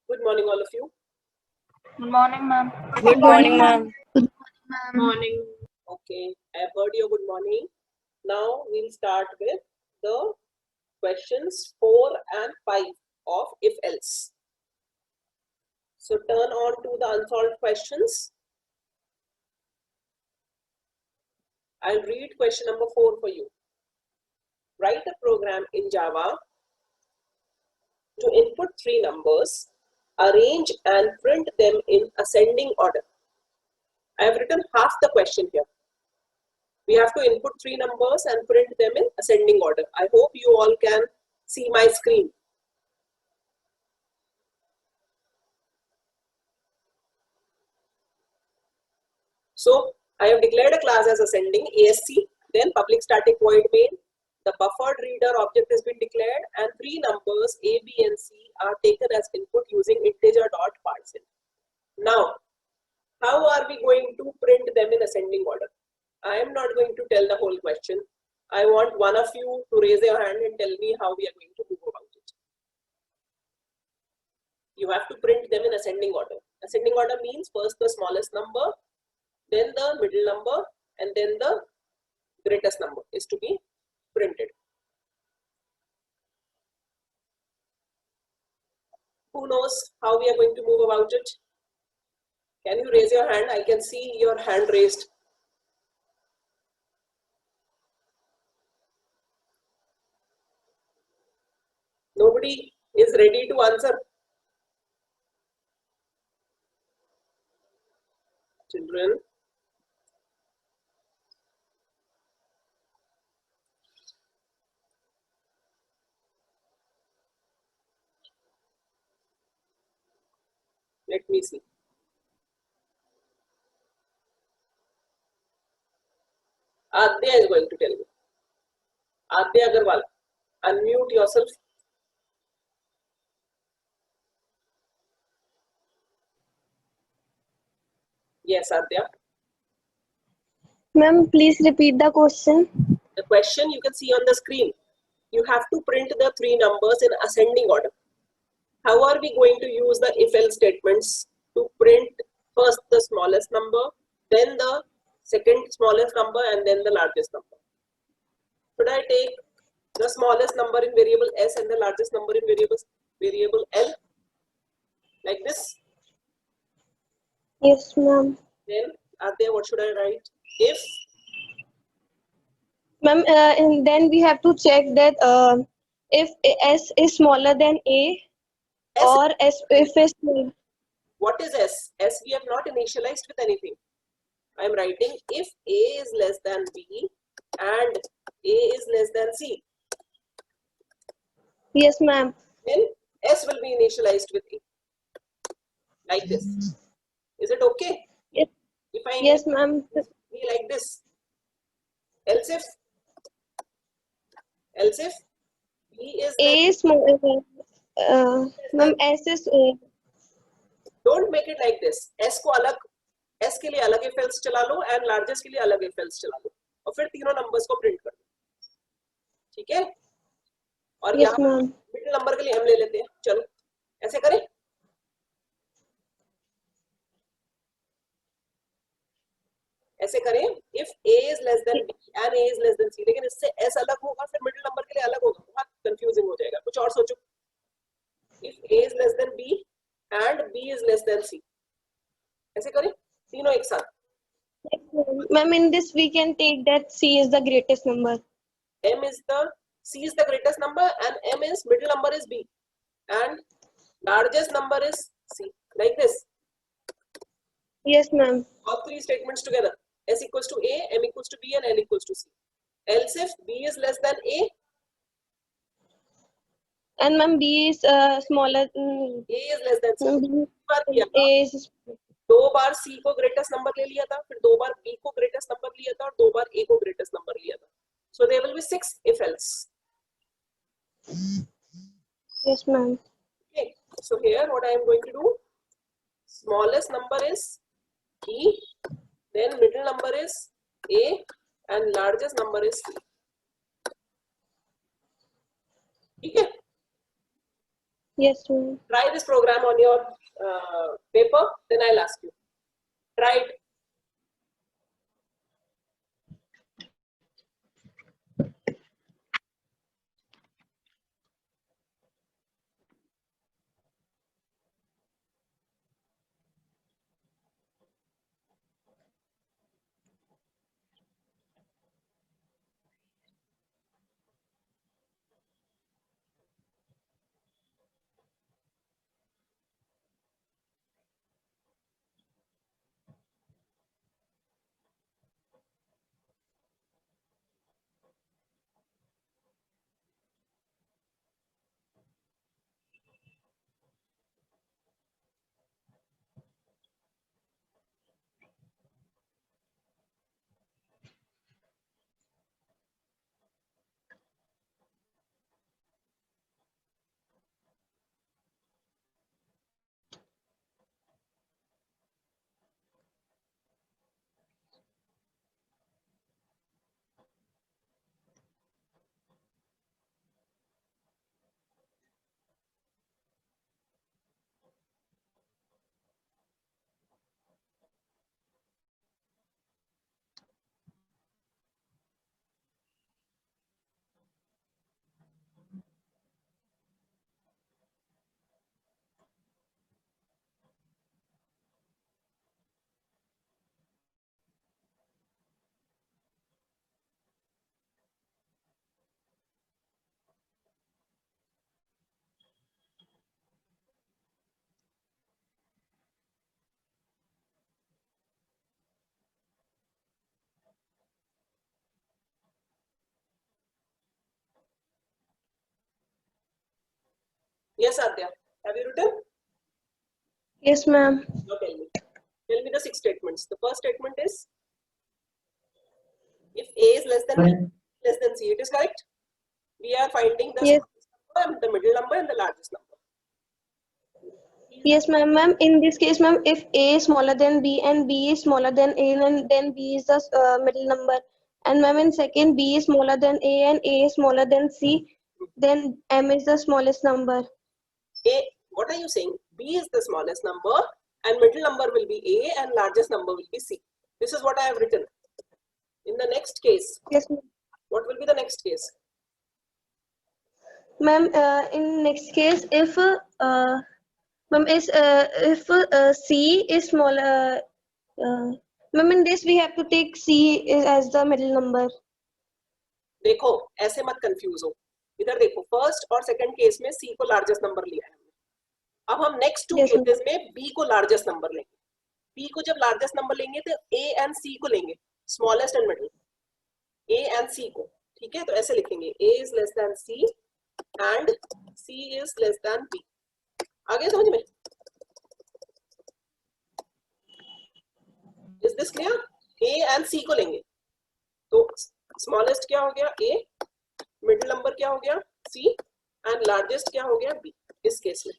Good morning, all of you. Good morning, ma'am. Good morning, ma'am. Morning. Okay, I have heard your good morning. Now we'll start with the questions 4 and 5 of if else. So turn on to the unsolved questions. I'll read question number 4 for you. Write a program in Java to input 3 numbers, arrange and print them in ascending order. I have written half the question here. We have to input 3 numbers and print them in ascending order. I hope you all can see my screen. So I have declared a class as ascending ASC, then public static void main. The buffered reader object has been declared and 3 numbers A, B and C are taken as input using integer.parseInt. Now, how are we going to print them in ascending order? I am not going to tell the whole question. I want one of you to raise your hand and tell me how we are going to move about it. You have to print them in ascending order. Ascending order means first the smallest number, then the middle number, and then the greatest number is to be printed. Who knows how we are going to move about it? Can you raise your hand? I can see your hand raised. Nobody is ready to answer. Children. Let me see. Adya is going to tell you. Adya Agarwal, unmute yourself. Yes, Adya. Ma'am, please repeat the question. The question you can see on the screen. You have to print the 3 numbers in ascending order. How are we going to use the if-else statements to print first the smallest number, then the second smallest number, and then the largest number? Should I take the smallest number in variable s and the largest number in variable l? Like this? Yes, ma'am. Then, Adya, what should I write? If? Ma'am, and then we have to check that if S is smaller than A S, or S if it's what is s? S we have not initialized with anything. I am writing if A is less than B and A is less than C. Yes, ma'am. Then S will be initialized with A. Like this. Is it okay? Yes, If I yes, ma'am. be like this. Else if B is A less, is smaller. Ma'am, S is don't make it like this. S को अलग, S के लिए अलग if else चला लो and largest के लिए अलग if else चला लो और फिर तीनों numbers को print कर दो. ठीक है? और yes, यहाँ ma'am. middle number के लिए हम ले लेते हैं. चलो ऐसे करें. ऐसे करें if A is less than B and A is less than C. लेकिन इससे S अलग होगा फिर middle number के लिए अलग होगा. बहुत confusing हो जाएगा. कुछ और सोचो. If A is less than B and B is less than C. ऐसे करें तीनों एक साथ. Ma'am, in this we can take that C is the greatest number. C is the greatest number and M is middle number is B and largest number is C. Like this. Yes, ma'am. All 3 statements together. S equals to A, M equals to B and N equals to C. Else if B is less than A. And ma'am, B is smaller. A is less than C. A is 2 bar C को greatest number ले लिया था, फिर 2 बार B को greatest number लिया था और 2 बार A को greatest number लिया था. So there will be 6 if else. yes, ma'am. Okay. So here what I am going to do, smallest number is B, then middle number is A and largest number is C. ठीक है? Yes, ma'am. Try this program on your paper, then I'll ask you. Try it. Yes, Adya. Have you written? Yes, ma'am. Now tell me. Tell me the 6 statements. The first statement is if A is less than B, less than C. It is correct. We are finding the Yes. smallest number, the middle number, and the largest number. Yes, ma'am. Ma'am, in this case, ma'am, if A is smaller than B and B is smaller than A, then B is the middle number. And ma'am, in second, B is smaller than A and A is smaller than C, then M is the smallest number. A, what are you saying? B is the smallest number, and middle number will be A, and largest number will be C. This is what I have written. In the next case, Yes, ma'am. what will be the next case? Ma'am, in next case, if ma'am is if C is smaller, ma'am, in this we have to take C as the middle number. देखो ऐसे मत confuse हो, इधर देखो first और second case में सी को largest number लिया है हमने। अब हम नेक्स्ट 2 Yes, ma'am. केसेस में बी को लार्जेस्ट नंबर लेंगे। बी को जब लार्जेस्ट नंबर लेंगे तो ए एंड सी को लेंगे, smallest and middle, A and C को। ठीक है, तो ऐसे लिखेंगे A is less than C and C is less than B. आगे समझ में? Is this clear? A and C को लेंगे तो स्मॉलेस्ट क्या हो गया ए, मिडिल नंबर क्या हो गया सी, एंड लार्जेस्ट क्या हो गया बी इस केस में।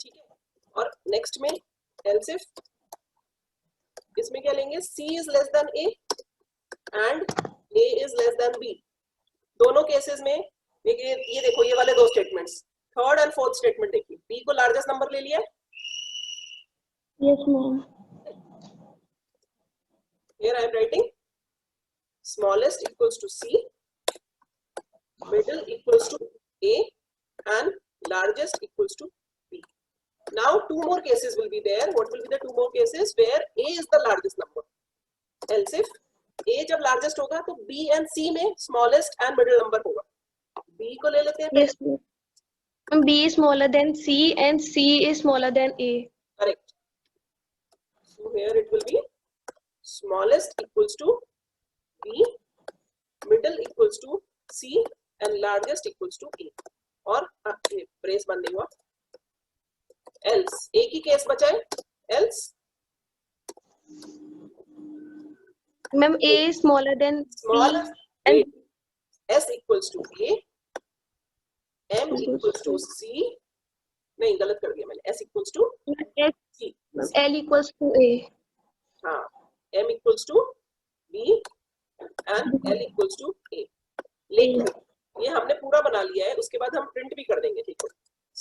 ठीक है, और नेक्स्ट में एल्स इफ इसमें क्या लेंगे, C is less than A and A is less than B. दोनों केसेस में ये देखो ये वाले 2 statements, third and fourth statement देखिए, बी को लार्जेस्ट नंबर ले लिया। Yes, ma'am. Here I am writing smallest equals to C, middle equals to A, and largest equals to B. Now 2 more cases will be there. What will be the 2 more cases where A is the largest number? Else if A जब largest होगा तो B and C में smallest and middle number होगा। B को ले लेते हैं। Yes, ma'am. And B is smaller than C and C is smaller than A. Correct. So here it will be smallest equals to B, middle equals to C, and largest equals to A. और brace बंद नहीं हुआ। Else एक ही case बचा है, else Ma'am, A is smaller than small B and S equals to A, M equals to C, नहीं गलत कर दिया मैंने, S equals to C, L equals to A. हाँ, M equals to B and L equals to A। लेकिन ये हमने पूरा बना लिया है, उसके बाद हम प्रिंट भी कर देंगे। ठीक है,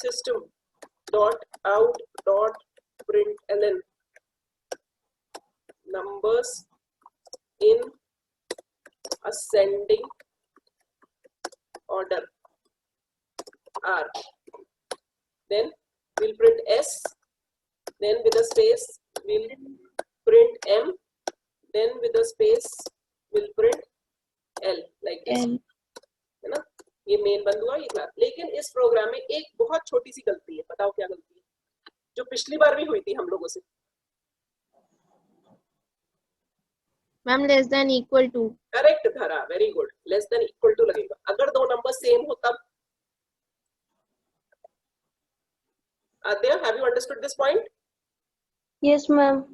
system dot out dot println numbers in ascending order are. Then we'll print S, then with a space we'll print M, then with a space we'll print L like this, है ना? ये main बंद हुआ ये class. लेकिन इस programme में एक बहुत छोटी सी गलती है, बताओ क्या गलती है, जो पिछली बार भी हुई थी हम लोगों से। Ma'am less than equal to. Correct Dhara, very good, less than equal to लगेगा। अगर दो नंबर सेम हो तब। Aadya, have you understood this point? Yes, ma'am.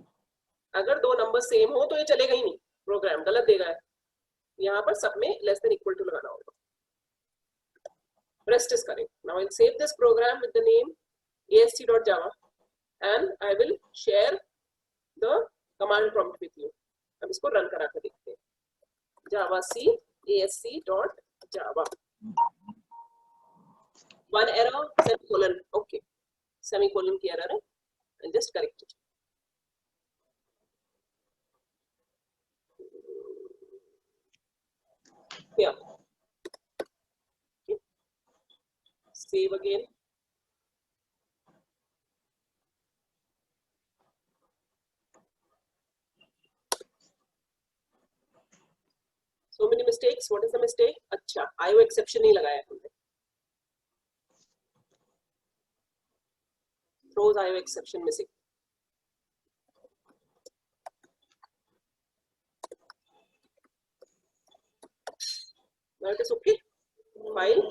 अगर दो नंबर सेम हो तो ये चलेगा ही नहीं, प्रोग्राम गलत देगा। यहाँ पर सब में लेस देन इक्वल टू लगाना होगा। Rest is correct. Now I'll save this program with the name ast.java and I will share the command prompt with you. अब इसको रन करा कर देखते हैं। javac asc.java. One error, semicolon. Okay, semicolon की error है, and just correct it. Here. Okay. Save again. So many mistakes. What is the mistake? अच्छा, IO exception नहीं लगाया हमने. Throws IO exception missing. Now it is okay. File,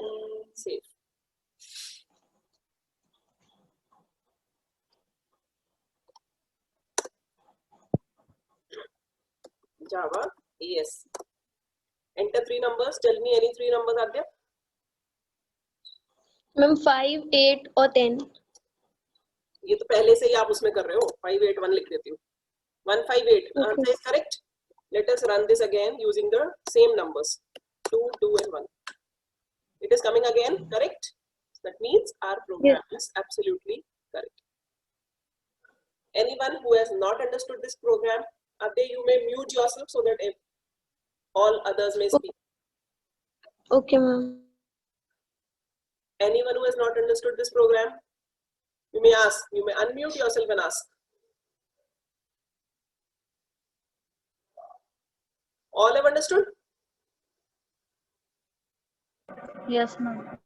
save. Java ASC. Enter three numbers. Tell me any three numbers are there. Ma'am, 5, 8 और 10. ये तो पहले से ही आप उसमें कर रहे हो। 5, 8, 1 लिख देती हूँ। 1, 5, 8. Answer is correct. Let us run this again using the same numbers. 2, 2 and 1. It is coming again, correct? That means our program is absolutely correct. Anyone who has not understood this program, Adya, you may mute yourself so that all others may speak. Okay, ma'am. Anyone who has not understood this program, you may ask, you may unmute yourself and ask. All have understood? Yes, ma'am.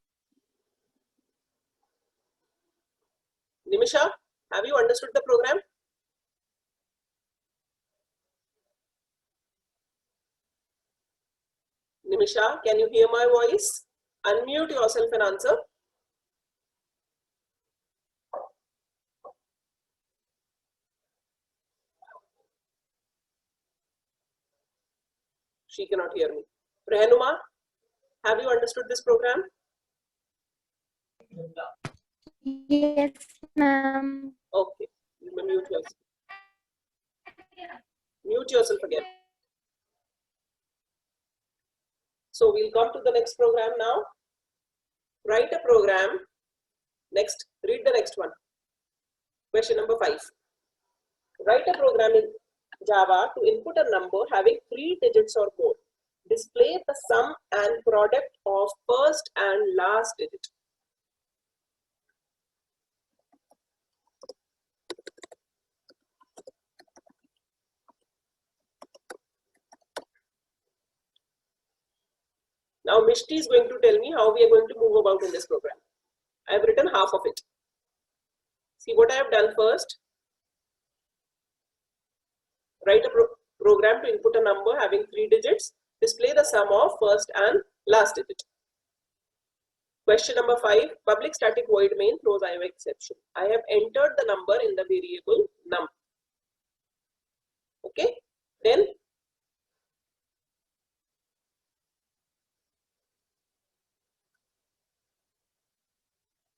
Nimisha, have you understood the program? Nimisha, can you hear my voice? Unmute yourself and answer. She cannot hear me. Rehanuma, have you understood this program? Yes, ma'am. Okay, you may mute yourself. Mute yourself again. So we'll come to the next program now. Write a program. Next, read the next one. Question number 5. Write a program in Java to input a number having 3 digits or more. Display the sum and product of first and last digit. Now Mishti is going to tell me how we are going to move about in this program. I have written half of it. See what I have done first. Write a program to input a number having 3 digits. Display the sum of first and last digit. Question number 5. Public static void main throws IO exception. I have entered the number in the variable num. Okay. Then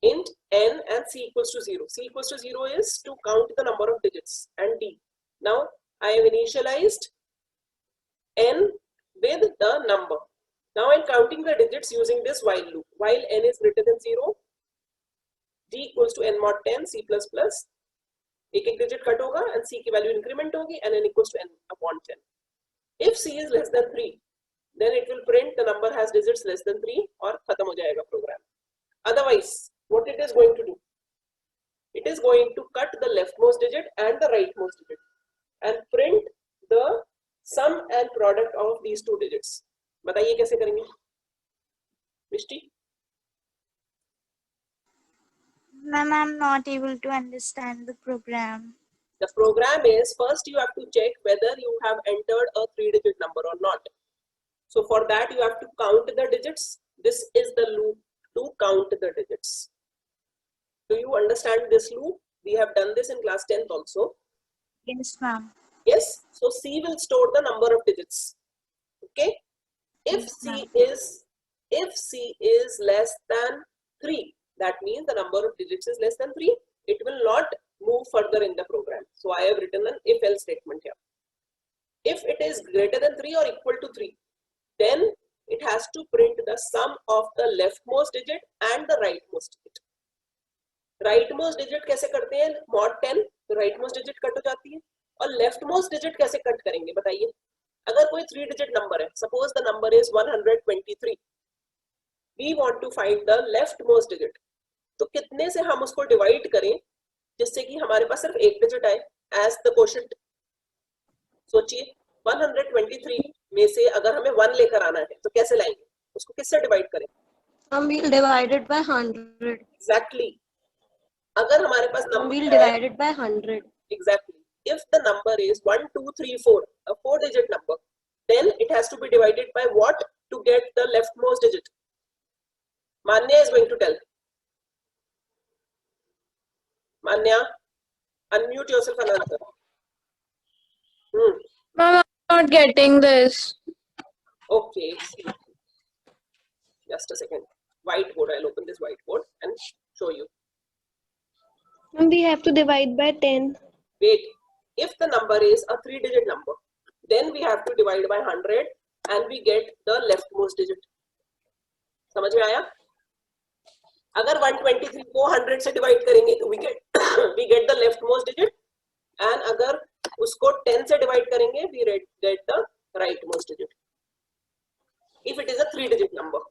int n and c equals to 0. C equals to 0 is to count the number of digits, and d. Now I have initialized n with the number. Now I'm counting the digits using this while loop. While n is greater than 0, g equals to n mod 10 c plus plus, एक एक digit cut होगा and c की value increment होगी and n equals to n upon 10. If c is less than 3, then it will print the number has digits less than 3 और खत्म हो जाएगा programme. Otherwise, what it is going to do? It is going to cut the leftmost digit and the rightmost digit and print the sum and product of these two digits. बताइए कैसे करेंगे मिष्टी? Ma'am, I'm not able to understand the program. The program is, first you have to check whether you have entered a 3-digit number or not. So for that you have to count the digits. This is the loop to count the digits. Do you understand this loop? We have done this in class 10th also. Yes, ma'am. Yes. So C will store the number of digits. Okay. If Yes, C is less than 3, that means the number of digits is less than 3. It will not move further in the program. So I have written an if else statement here. If it is greater than 3 or equal to 3, then it has to print the sum of the leftmost digit and the rightmost digit. Rightmost digit कैसे करते हैं? mod 10 rightmost digit cut हो जाती है. और leftmost digit कैसे cut करेंगे बताइए? अगर कोई 3-digit number है, suppose the number is 123, we want to find the leftmost digit. तो कितने से हम उसको डिवाइड करें जिससे कि हमारे पास सिर्फ एक डिजिट आए as the quotient? सोचिए 123 में से अगर हमें 1 लेकर आना है तो कैसे लाएंगे? उसको किससे डिवाइड करें? We'll divide it by 100. Exactly. अगर हमारे पास We'll number divide it by 100. Exactly. If the number is 1, 2, 3, 4, a 4-digit number, then it has to be divided by what to get the leftmost digit? Manya is going to tell. Manya, unmute yourself and answer. Ma'am, I'm not getting this. Okay. Just a second. Whiteboard. I'll open this whiteboard and show you. We have to divide by 10. Wait. If the number is a 3-digit number, then we have to divide by 100 and we get the leftmost digit. समझ में आया? अगर 123 को 100 से divide करेंगे तो we get the leftmost digit, and अगर उसको 10 से डिवाइड करेंगे we get the rightmost digit. If it is a 3-digit number,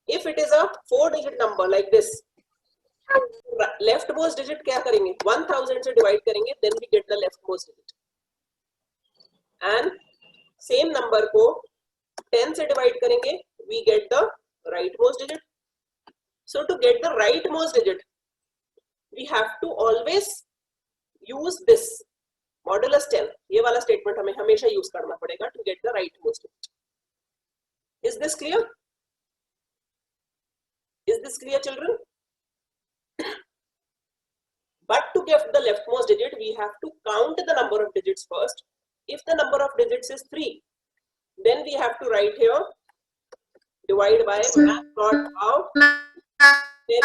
if it is a 4-digit number like this, leftmost digit क्या करेंगे? 1000 से डिवाइड करेंगे, then we get the leftmost digit. And same number को 10 से divide करेंगे, we get the rightmost digit. So to get the rightmost digit, we have to always use this modulus 10. ये वाला statement हमें हमेशा use करना पड़ेगा to get the rightmost digit. Is this clear? Is this clear, children? But to get the leftmost digit, we have to count the number of digits first. If the number of digits is 3, then we have to write here divide by math.out 10,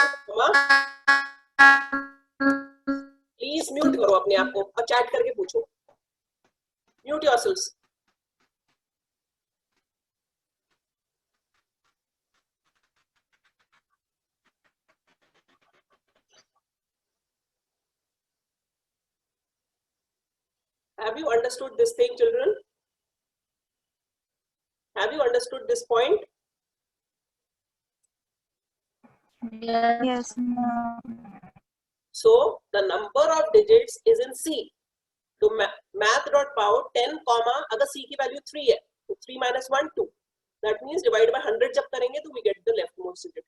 please mute करो अपने आप को और chat करके पूछो. Mute yourselves. Have you understood this thing, children? Have you understood this point? Yes, ma'am. So the number of digits is in C. तो math.pout 10 comma अगर C की वैल्यू 3 है तो 3 minus 1 2. That means divide by 100 जब करेंगे तो we get the leftmost digit.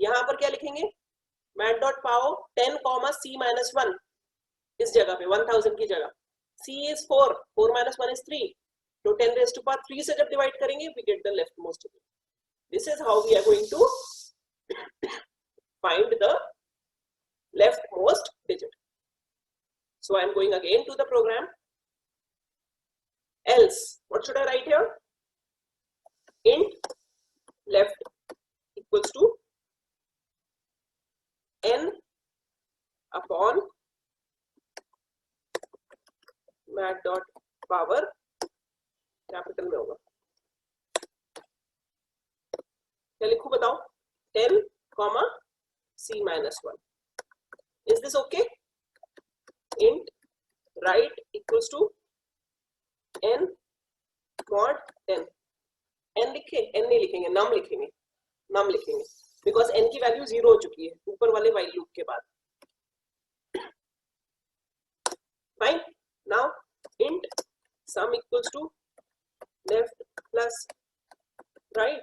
यहाँ पर क्या लिखेंगे? math.pout 10 comma C minus 1 इस जगह पे 1000 की जगह. C is 4. 4 minus 1 is 3. तो 10 raised to power 3 से जब divide करेंगे we get the leftmost digit. This is how we are going to find the leftmost digit. So I am going again to the program. Else, what should I write here? Int left equals to n upon mat dot power capital में होगा. क्या लिखूं बताओ? 10 comma c minus 1. Is this okay? Int right equals to n mod n. n लिखे, n नहीं लिखेंगे, num लिखेंगे, num लिखेंगे, because n की वैल्यू 0 हो चुकी है ऊपर वाले while loop के बाद. Fine. Now int sum equals to left plus right.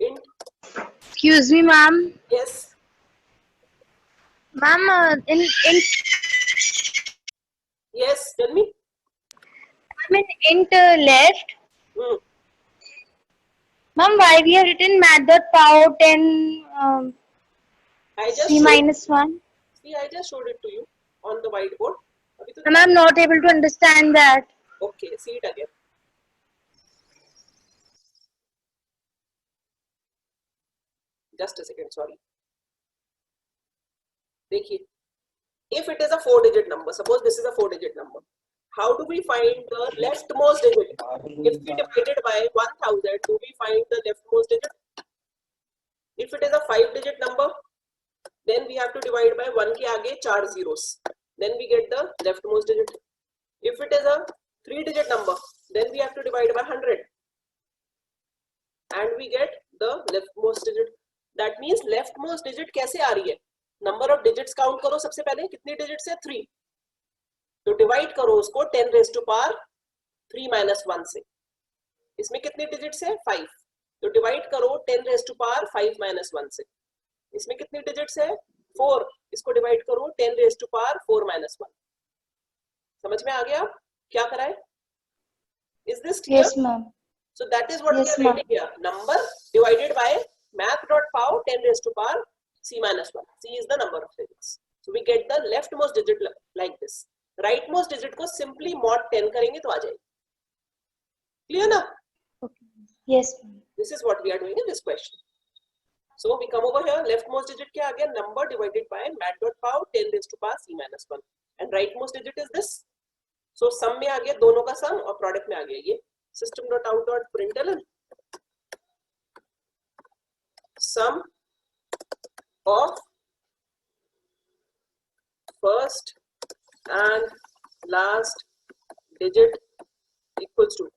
Int. Excuse me, ma'am. Yes. Ma'am, in Yes. Tell me. int left. Hmm. Ma'am, why we have written math.pout and I just c showed, minus 1? see, I just showed it to you on the whiteboard. अभी तो Ma'am, I'm not able to understand that. Okay, see it again. Just a second, sorry. देखिए, if it is a 4-digit number, suppose this is a 4-digit number, how do we find the leftmost digit? If we divide it by 1000, do we find the leftmost digit? If it is a 5-digit number, then we have to divide by 1 के आगे 4 zeros. Then we get the leftmost digit. If it is a 3-digit number, then we have to divide by 100. And we get the leftmost digit. That means leftmost digit कैसे आ रही है? Number of digits count करो सबसे पहले, कितनी digits है? 3. तो divide करो उसको 10 raised to power 3 minus 1 से. इसमें कितनी digits है? 5. तो divide करो 10 raised to power 5 minus 1 से. इसमें कितनी digits है? 4. इसको divide करो 10 raised to power 4 minus 1. समझ में आ गया क्या करा है? Is this clear? Yes, ma'am. So that is what Yes, we are writing here. Number divided by math.pow 10 raised to power c minus 1. C is the number of digits. So we get the leftmost digit like this. Rightmost digit को simply mod 10 करेंगे तो आ जाएगी. Clear ना? Yes, ma'am. This is what we are doing in this question. So we come over here. Leftmost digit क्या आ गया? Number divided by math.pow 10 raised to power c minus 1. And rightmost digit is this. So sum में आ गया दोनों का sum और product में आ गया ये. System.out.println sum of first and last digit equals to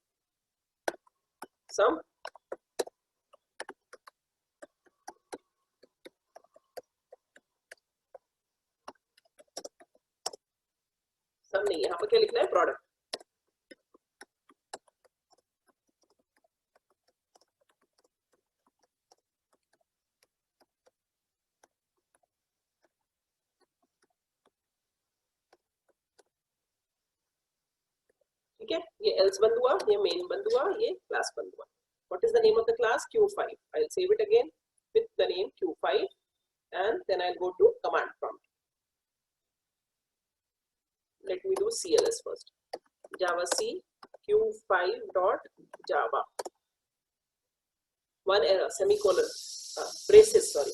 sum नहीं, यहाँ पर क्या लिखना है? प्रोडक्ट. ठीक है, ये else बंद हुआ, ये main बंद हुआ, ये class बंद हुआ. What is the name of the class? Q5. I'll save it again with the name Q5 and then I'll go to command prompt. Let me do CLS first. Java C Q5.java. One error, semicolon, braces, sorry.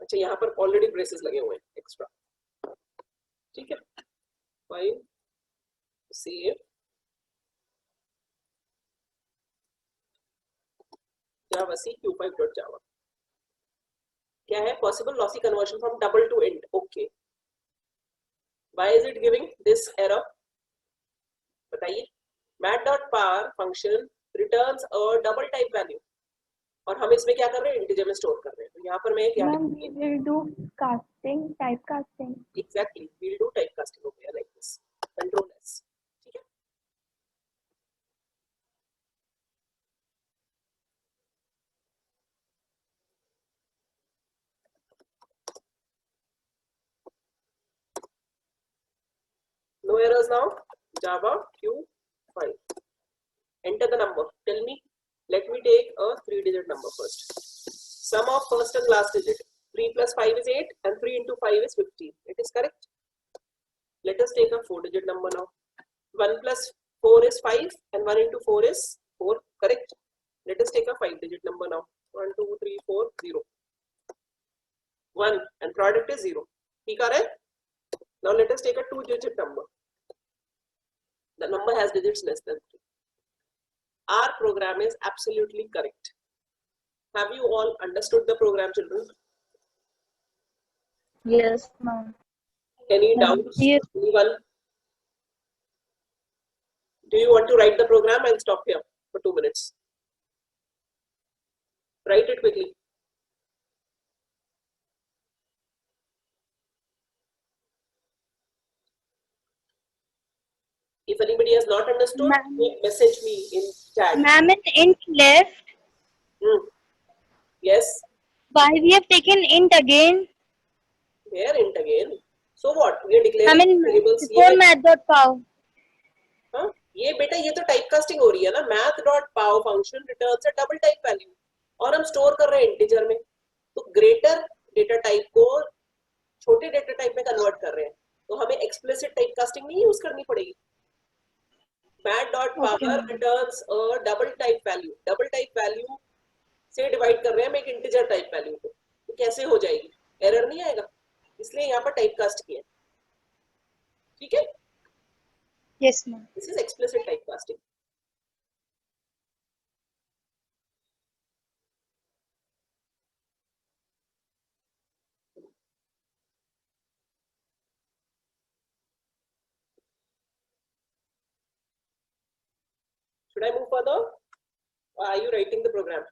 अच्छा यहाँ पर already braces लगे हुए हैं extra. ठीक है, 5 save Java C Q5.java. क्या है? Possible lossy conversion from double to int. Okay. Why is it giving this error? बताइए. Mat.power function returns a double type value. और हम इसमें क्या कर रहे हैं? इंटीजर में स्टोर कर रहे हैं. तो यहाँ पर मैं क्या? Ma'am, we will do casting, typecasting. Exactly. We'll do typecasting over here like this. Control S. ठीक है. No errors now. Java Q5. Enter the number. Tell me. Let me take a 3-digit number first. Sum of first and last digit. 3 plus 5 is 8 and 3 into 5 is 15. It is correct. Let us take a 4-digit number now. 1 plus 4 is 5 and 1 into 4 is 4. Correct. Let us take a 5-digit number now. 1, 2, 3, 4, 0. 1 and product is 0. ठीक आ रहा है? Now let us take a 2-digit number. The number has digits less than 3. Our program is absolutely correct. Have you all understood the program, children? Yes, ma'am. Any doubts? Yes. Anyone? Do you want to write the program? I'll stop here for 2 minutes. Write it quickly. If anybody has not understood, message me in chat. Ma'am, in int left, Yes, why we have taken int again? where int again? So what? We are I declaring mean, variables. before math.pow. हाँ ये बेटा ये तो typecasting हो रही है ना math.pow function returns अ double type value और हम स्टोर कर रहे हैं इंटीजर में तो ग्रेटर डेटा टाइप को छोटे डेटा टाइप में कन्वर्ट कर रहे हैं तो हमें एक्सप्लिसिट टाइपकास्टिंग नहीं यूज करनी पड़ेगी math.power रिटर्न्स अ डबल टाइप वैल्यू से डिवाइड कर रहे हैं हम एक इंटीजर टाइप वैल्यू को तो कैसे हो जाएगी एरर नहीं आएगा इसलिए यहाँ पर टाइपकास्ट किया ठीक है Yes, ma'am. This is explicit typecasting. Should I move further? Or are you writing the program?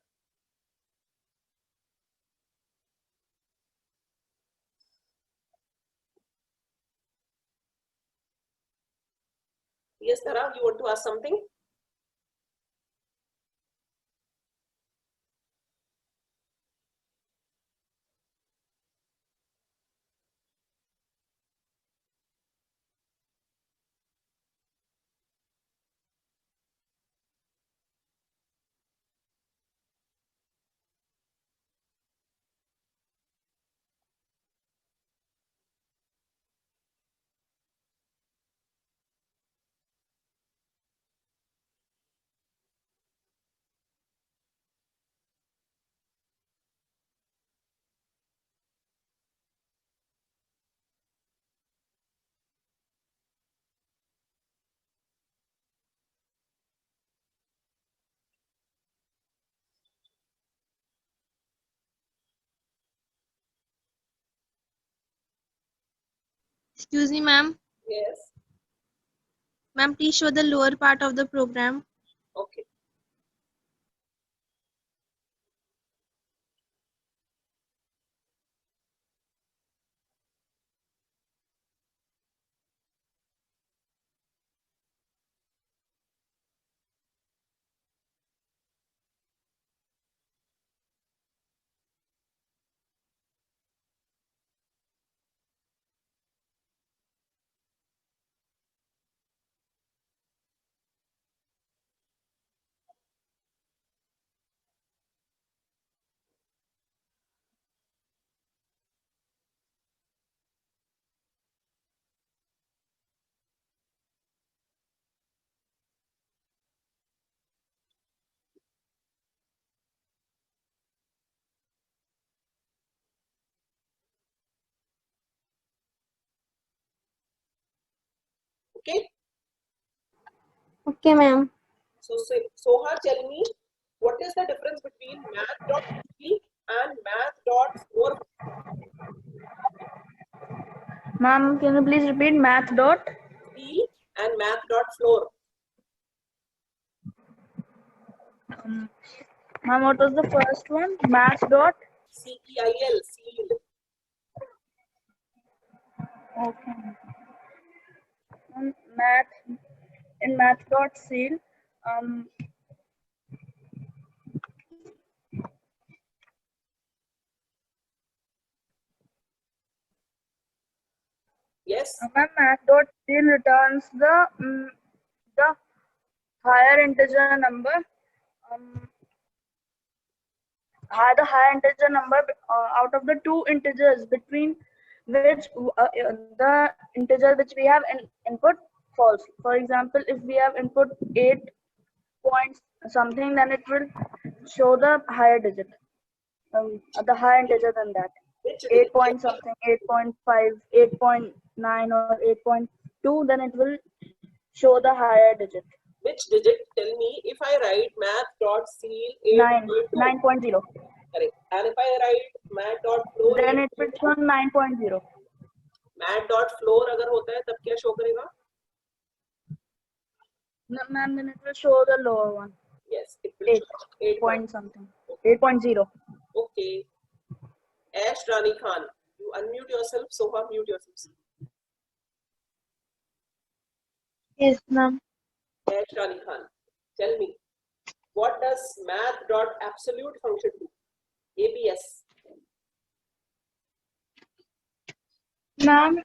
Yes, Tara, you want to ask something? Excuse me, ma'am. Yes. Ma'am, please show the lower part of the program. Okay. Okay. Okay, ma'am. So Soha, tell me what is the difference between math.c and math.floor? Ma'am, can you please repeat math dot? C and math.floor. Ma'am, what was the first one? Math dot? CEIL, seal. Okay. Math in math dot seal. Yes. Ma'am, math dot seal returns the higher integer number. The higher integer number out of the two integers between which the integer which we have input false. For example, if we have input 8 point something, then it will show the higher digit, the higher integer than that. 8 point something, 8.5, 8.9 or 8.2, then it will show the higher digit. Which digit? Tell me if I write math.seal 9.0. Correct. And if I write mat.flow, then it will show 9.0. mat.floor अगर होता है तब क्या show करेगा? No, ma'am, then it will show the lower one. Yes, it will 8 show 8 point something. 8.0. Okay. Ash Rani Khan, you unmute yourself. Soha, mute yourself. Yes, ma'am. Ash Rani Khan, tell me, what does math.absolute function do? ABS. Ma'am,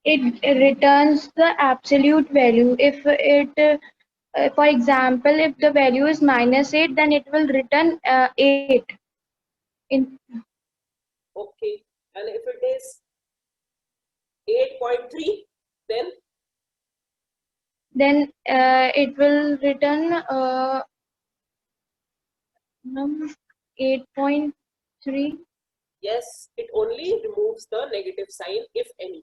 it returns the absolute value. If it, for example, if the value is -8, then it will return 8. Okay. And if it is 8.3, then It will return 8.3. yes, it only removes the negative sign, if any.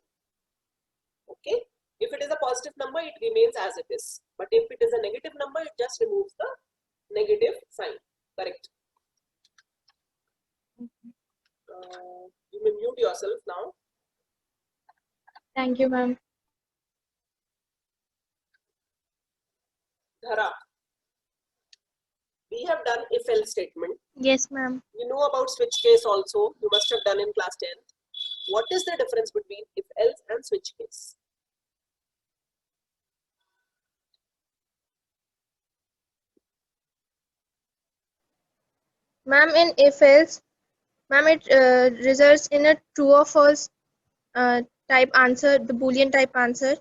Okay. If it is a positive number, it remains as it is. But if it is a negative number, it just removes the negative sign. Correct. You may mute yourself now. Thank you, ma'am. Dhara, we have done if-else statement. Yes, ma'am. You know about switch case also. You must have done in class 10th. What is the difference between if-else and switch case? Ma'am, in if else, ma'am, it results in a true or false type answer, the Boolean type answer.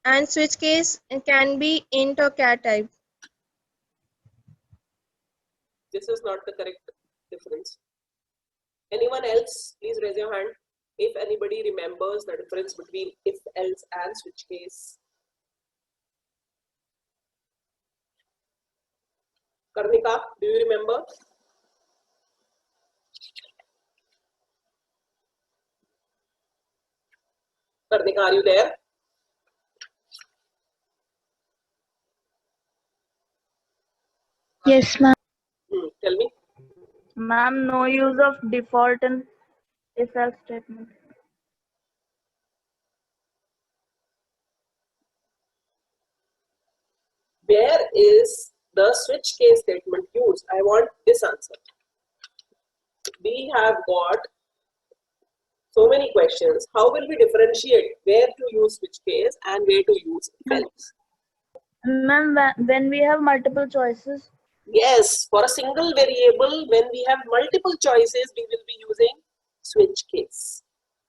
And switch case it can be int or char type. This is not the correct difference. Anyone else, please raise your hand if anybody remembers the difference between if-else and switch case. Karnika, do you remember? Karnika, are you there? Yes, ma'am. Tell me. Ma'am, no use of default in if-else statement. Where is the switch case statement used? I want this answer. We have got so many questions. How will we differentiate where to use switch case and where to use if-else? Ma'am, when we have multiple choices, Yes, for a single variable, when we have multiple choices, we will be using switch case.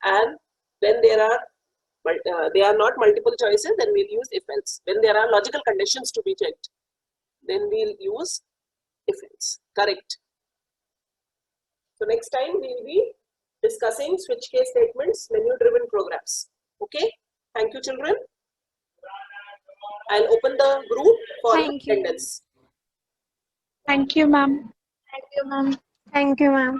And when there are not multiple choices, then we'll use if-else. When there are logical conditions to be checked, then we'll use if-else. Correct. So next time we will be discussing switch case statements, menu-driven programs. Okay. Thank you, children. I'll open the group for Thank you. attendance. Thank you, ma'am. Thank you, ma'am. Thank you, ma'am.